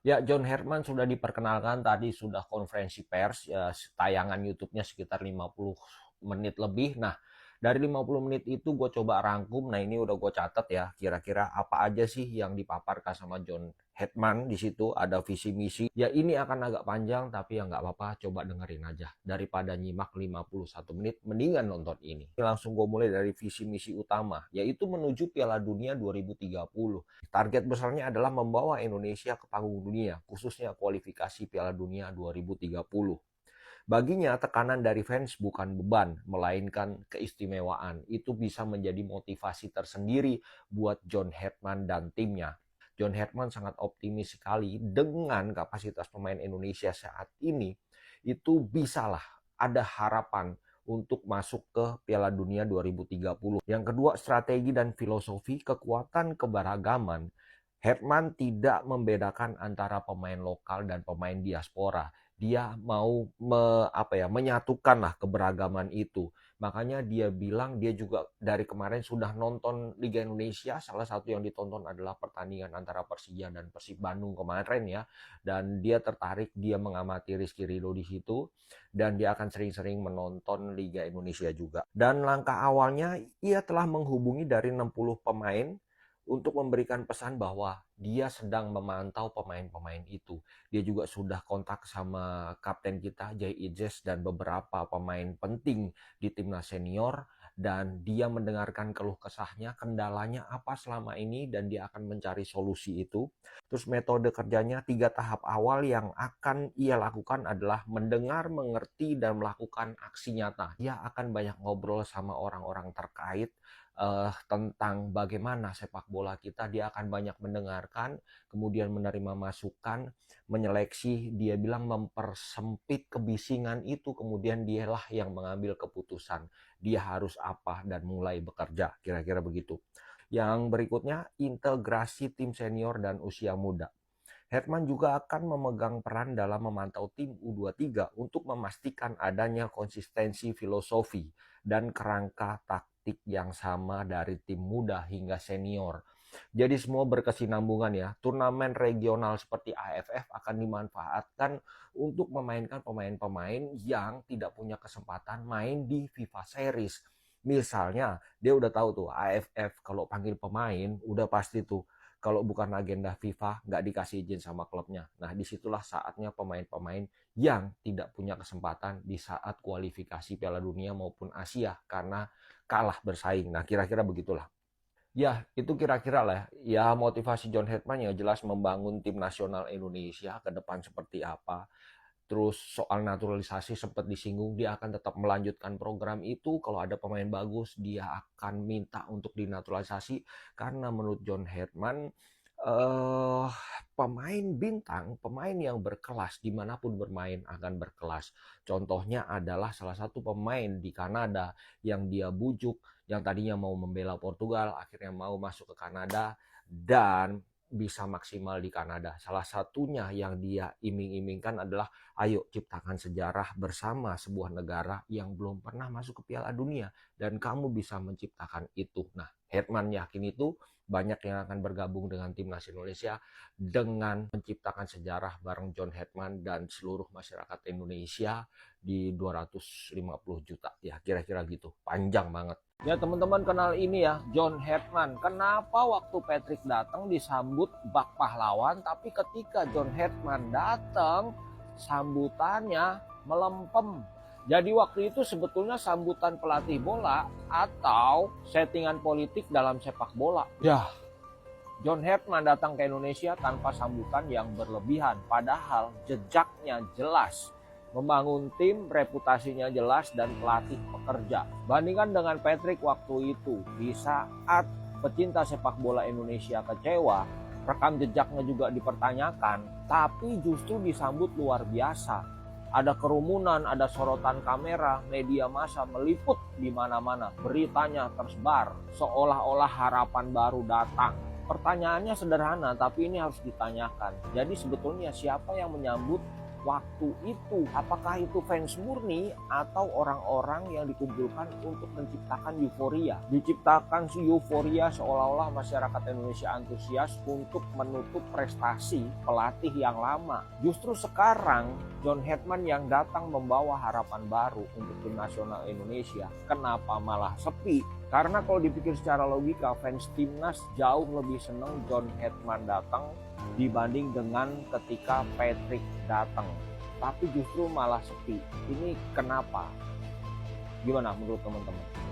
Ya, John Herman sudah diperkenalkan tadi, sudah konferensi pers, ya, tayangan YouTube-nya sekitar 50 menit lebih. Nah, dari 50 menit itu gue coba rangkum. Nah, ini udah gue catat ya, kira-kira apa aja sih yang dipaparkan sama John Herman di situ, ada visi misi. Ya, ini akan agak panjang, tapi ya nggak apa-apa, coba dengerin aja. Daripada nyimak 51 menit, mendingan nonton ini. Langsung gue mulai dari visi misi utama, yaitu menuju Piala Dunia 2030. Target besarnya adalah membawa Indonesia ke panggung dunia, khususnya kualifikasi Piala Dunia 2030. Baginya, tekanan dari fans bukan beban, melainkan keistimewaan. Itu bisa menjadi motivasi tersendiri buat John Hetman dan timnya. John Hetman sangat optimis sekali dengan kapasitas pemain Indonesia saat ini. Itu bisalah ada harapan untuk masuk ke Piala Dunia 2030. Yang kedua, strategi dan filosofi kekuatan keberagaman. Hetman tidak membedakan antara pemain lokal dan pemain diaspora. Dia mau menyatukanlah keberagaman itu. Makanya dia bilang dia juga dari kemarin sudah nonton Liga Indonesia. Salah satu yang ditonton adalah pertandingan antara Persija dan Persib Bandung kemarin ya. Dan dia tertarik, dia mengamati Rizky Ridho di situ. Dan dia akan sering-sering menonton Liga Indonesia juga. Dan langkah awalnya ia telah menghubungi dari 60 pemain untuk memberikan pesan bahwa dia sedang memantau pemain-pemain itu. Dia juga sudah kontak sama kapten kita Jay Ijes dan beberapa pemain penting di timnas senior, dan dia mendengarkan keluh kesahnya, kendalanya apa selama ini, dan dia akan mencari solusi itu. Terus metode kerjanya 3 tahap awal yang akan ia lakukan adalah mendengar, mengerti, dan melakukan aksi nyata. Dia akan banyak ngobrol sama orang-orang terkait tentang bagaimana sepak bola kita. Dia akan banyak mendengarkan, kemudian menerima masukan, menyeleksi. Dia bilang mempersempit kebisingan itu, kemudian dialah yang mengambil keputusan. Dia harus apa dan mulai bekerja, kira-kira begitu. Yang berikutnya, integrasi tim senior dan usia muda. Hetman juga akan memegang peran dalam memantau tim U23 untuk memastikan adanya konsistensi filosofi dan kerangka taktik yang sama dari tim muda hingga senior. Jadi semua berkesinambungan ya. Turnamen regional seperti AFF akan dimanfaatkan untuk memainkan pemain-pemain yang tidak punya kesempatan main di FIFA Series. Misalnya, dia udah tahu tuh AFF kalau panggil pemain udah pasti tuh kalau bukan agenda FIFA nggak dikasih izin sama klubnya. Nah, disitulah saatnya pemain-pemain yang tidak punya kesempatan di saat kualifikasi Piala Dunia maupun Asia karena kalah bersaing. Nah, kira-kira begitulah. Ya, itu kira-kira lah ya motivasi John Hetman ya jelas membangun tim nasional Indonesia ke depan seperti apa. Terus soal naturalisasi sempat disinggung, dia akan tetap melanjutkan program itu. Kalau ada pemain bagus, dia akan minta untuk dinaturalisasi. Karena menurut John Hetman, eh, pemain bintang, pemain yang berkelas dimanapun bermain akan berkelas. Contohnya adalah salah satu pemain di Kanada yang dia bujuk, yang tadinya mau membela Portugal, akhirnya mau masuk ke Kanada dan bisa maksimal di Kanada. Salah satunya yang dia iming-imingkan adalah ayo ciptakan sejarah bersama sebuah negara yang belum pernah masuk ke Piala Dunia dan kamu bisa menciptakan itu. Nah, Hetman yakin itu banyak yang akan bergabung dengan timnas Indonesia dengan menciptakan sejarah bareng John Hetman dan seluruh masyarakat Indonesia di 250 juta. Ya, kira-kira gitu. Panjang banget. Ya teman-teman kenal ini ya, John Hetman. Kenapa waktu Patrick datang disambut bak pahlawan, tapi ketika John Hetman datang sambutannya melempem. Jadi waktu itu sebetulnya sambutan pelatih bola atau settingan politik dalam sepak bola. Ya, John Hetman datang ke Indonesia tanpa sambutan yang berlebihan, padahal jejaknya jelas. Membangun tim, reputasinya jelas, dan pelatih pekerja. Bandingkan dengan Patrick waktu itu, di saat pecinta sepak bola Indonesia kecewa, rekam jejaknya juga dipertanyakan, tapi justru disambut luar biasa. Ada kerumunan, ada sorotan kamera, media massa meliput di mana-mana, beritanya tersebar, seolah-olah harapan baru datang. Pertanyaannya sederhana, tapi ini harus ditanyakan. Jadi sebetulnya siapa yang menyambut waktu itu? Apakah itu fans murni atau orang-orang yang dikumpulkan untuk menciptakan euforia? Diciptakan euforia seolah-olah masyarakat Indonesia antusias untuk menutup prestasi pelatih yang lama. Justru sekarang John Hetman yang datang membawa harapan baru untuk tim nasional Indonesia. Kenapa malah sepi? Karena kalau dipikir secara logika, fans timnas jauh lebih senang John Hetman datang dibanding dengan ketika Patrick datang. Tapi justru malah sepi. Ini kenapa? Gimana menurut teman-teman?